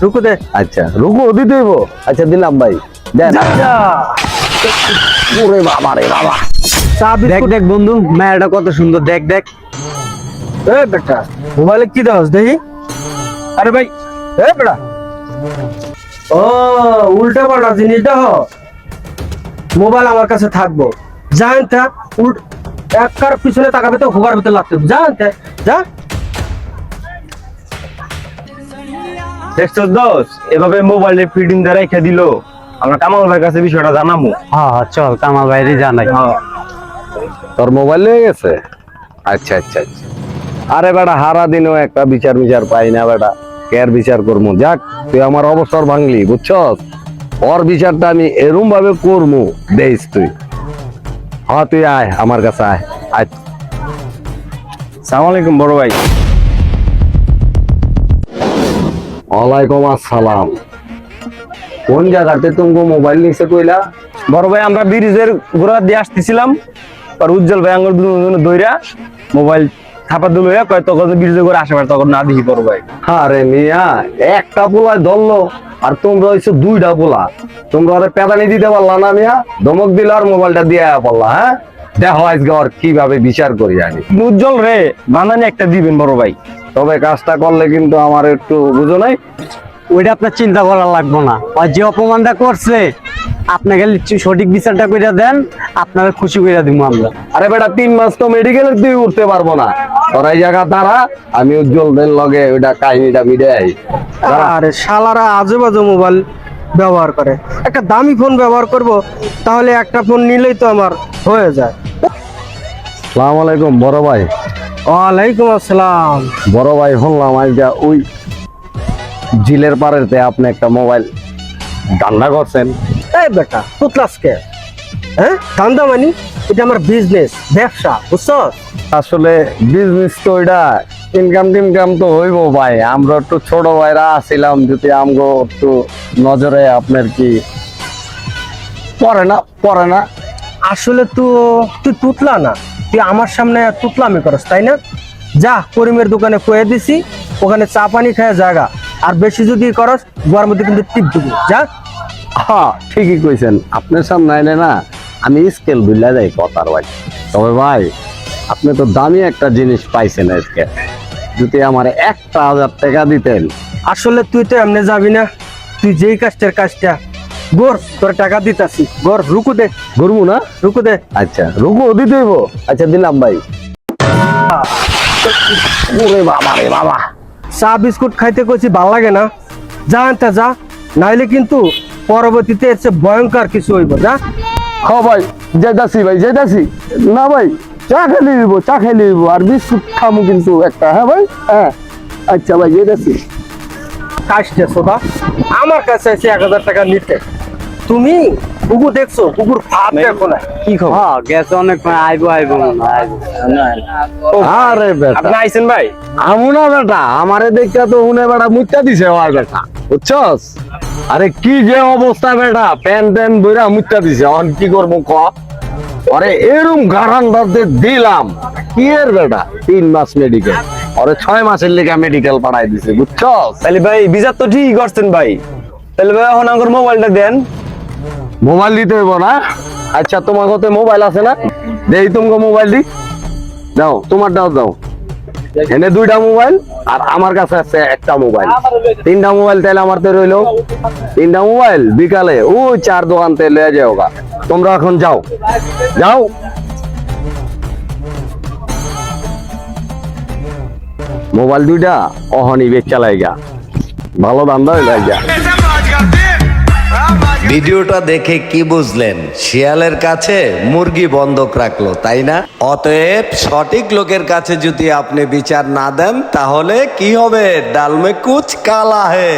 রুকু দে। আচ্ছা রুকু দিতে হইব। আচ্ছা দিলাম ভাই, দেন। ওরে বাবা রে বাবা, চা দেখ বিস্কুট। দেখ বন্ধু, মেয়েটা কত সুন্দর, দেখ দেখ। এ বেটা, মোবাইলে কি দাস দেখি। আরে ভাই, এ বেটা, ও উল্টা পাল্টা জিনিস দাও। মোবাইল আমার কাছে থাকবো, জানতা একটার পিছনে তাকাবে তো ঘোগার ভিতরে লাগতে, জানতে যা। দেখছো দোষ, এভাবে মোবাইলে ফিডিং দিয়ে রেখে দিল। আমরা কামাল ভাইয়ের কাছে বিষয়টা জানাবো। হ্যাঁ চল, কামাল ভাইরে জানাই। তোর মোবাইল হয়ে গেছে? আচ্ছা আচ্ছা আচ্ছা। আরে বেটা, হারা দিনও একটা বিচার পাই না বেটা, কেয়ার বিচার করবো। যাক, তুই আমার অবসর ভাঙলি, বুঝছস? ওর বিচারটা আমি এরম ভাবে করবো, দেখ তুই। হ্যাঁ তুই আয় আমার কাছে, আয় আয়। সালাম আলাইকুম বড় ভাই। ওয়ালাইকুম আসসালাম। কোন জায়গাতে তুমি মোবাইল নিছে কইলা? বড় ভাই, আমরা ব্রিজের ঘোরা দিয়ে আসতেছিলাম, আর উজ্জ্বল ভাই আঙ্গুর দইরা মোবাইল থাপা দিল, কয় তখন ব্রিজের ঘোরা আশেপাশে তখন না দেখি বড় ভাই। আরে মিয়া, একটা পোলায় ধরলো আর তোমরা হইছো দুইটা পোলা। তোমরা ওরে পেদানি দিতে পারলা না মিয়া, ধমক দিল আর মোবাইলটা দিয়ে পড়লা। হ্যাঁ দেখো আজকে ওর কিভাবে বিচার করি আমি। উজ্জ্বল রে বানানি একটা দিবেন বড় ভাই। তবে কাজটা করলে কিন্তু আমার একটু বুঝো নাই। ওইটা আপনার চিন্তা করা লাগবে না, আর যে অপমানটা করছে আপনাকে সঠিক বিচারটা করে দেন, আপনারা খুশি করে দিব আমরা। আরে বেটা, 3 মাস তো মেডিকেলের তুই উঠতে পারবো না। তোরা এই জায়গা তারা, আমি উজ্জ্বলদের লগে ওইটা কাহিনীটা মিটাই। আরে শালারা আজে বাজে মোবাইল ব্যবহার করে, একটা দামি ফোন ব্যবহার করব, তাহলে একটা ফোন নিলেই তো আমার হয়ে যায়। সালাম আলাইকুম বড় ভাই। ওয়ালাইকুম আসসালাম। বড় ভাই, শুনলাম আজকে ওই জিলের পাড়েতে আপনি একটা মোবাইল ধান্দা করছেন। এই বেটা, পুতলাসকে হ্যাঁ ধান্দা মানে এটা আমার বিজনেস, ব্যবসা, বুঝছো? আসলে বিজনেস তো ওইটা ইনকাম তো হইব ভাই। আমরা একটু ছোট ভাইরা আছিলাম, যদি আমগো একটু নজরে আপনার কি পড়ে না। আসলে তুই তুতলা না, তুই আমার সামনে তুতলামি করস, তাই না? যা, করিমের দোকানে কয়ে দিছি, ওখানে চা পানি খায় জায়গা। আর বেশি যদি করস, গোয়ার মধ্যে কিন্তু টিপ দিবি, যা। হ্যাঁ ঠিকই কইছেন, আপনার সামনে আইলে না আমি স্কেল বুঝলা যাই কথার ভাই। তবে ভাই, আপনি তো দামি একটা জিনিস পাইছেন আজকে, যদি আমার 1,000 টাকা দিতেন। আসলে তুই তো এমনি যাবি না, তুই যেই কাজটা গোর তোর টাকা দিতাছি। গোর রুকু দে, ঘুরবো না? রুকু দে। আচ্ছা রুকু দিতে হইব। আচ্ছা দিলাম ভাই। ওরে বাবা রে বাবা, চা বিস্কুট খাইতে কইছি, ভাল লাগে না? যা আনতে যা, নাইলে কিন্তু পরবর্তীতে এর চেয়ে ভয়ঙ্কর কিছু হইব, যা। হ্যাঁ ভাই, যাইতাছি ভাই, যাইতাছি। না ভাই, চা খাইলে দিব, আর বিস্কুট খামু কিন্তু একটা। হ্যাঁ ভাই, হ্যাঁ আচ্ছা ভাই, যাইতাছি। কাজটা সোদা আমার কাছে এসে 1,000 টাকা নিতে, তুমি কুকুর দেখছো? কুকুর ভাব দেখো না, কি খবর? হ্যাঁ গেছে অনেক, আইবো আরে বেটা, আপনি আইছেন ভাই? আমুনা বেটা, আমারে দেখা তো হুনে বেটা মুচ্চা দিছে ওর বেটা, বুঝছস? আরে কি যে অবস্থা বেটা, প্যান বইরা মুচ্চা দিছে। অন কি করবো ক? আরে এরম গারান্ডারদের দিলাম কি এর বেটা 3 মাস মেডিকেল, আরে 6 মাসের লেগে মেডিকেল পাঠাই দিছে, বুঝছস? তাহলে ভাই বিচার তো ঠিকই করছেন ভাই। তাহলে ভাই এখন আমার মোবাইলটা দেন। মোবাইল দিতে হইব না? আচ্ছা তোমার কাছে মোবাইল আছে না? দেই তোমাকে মোবাইল দি, দাও তোমার দাও। এনে 2টা মোবাইল আর আমার কাছে আছে একটা মোবাইল, 3টা মোবাইল। তাহলে আমার তো রইলো 3টা মোবাইল। বিকালে ওই 4 দোকান থেকে লয়ে যাও গা। তোমরা এখন যাও। মোবাইল 2টা অহনি বেচ চালাই গা, ভালো ধান্দা হইল গা। ভিডিওটা দেখে কি বুঝলেন? শিয়ালের কাছে মুরগি বন্ধক রাখলো, তাই না? অতএব সঠিক লোকের কাছে যদি আপনি বিচার না দেন, তাহলে কি হবে? ডাল মে কুচ কালা হে।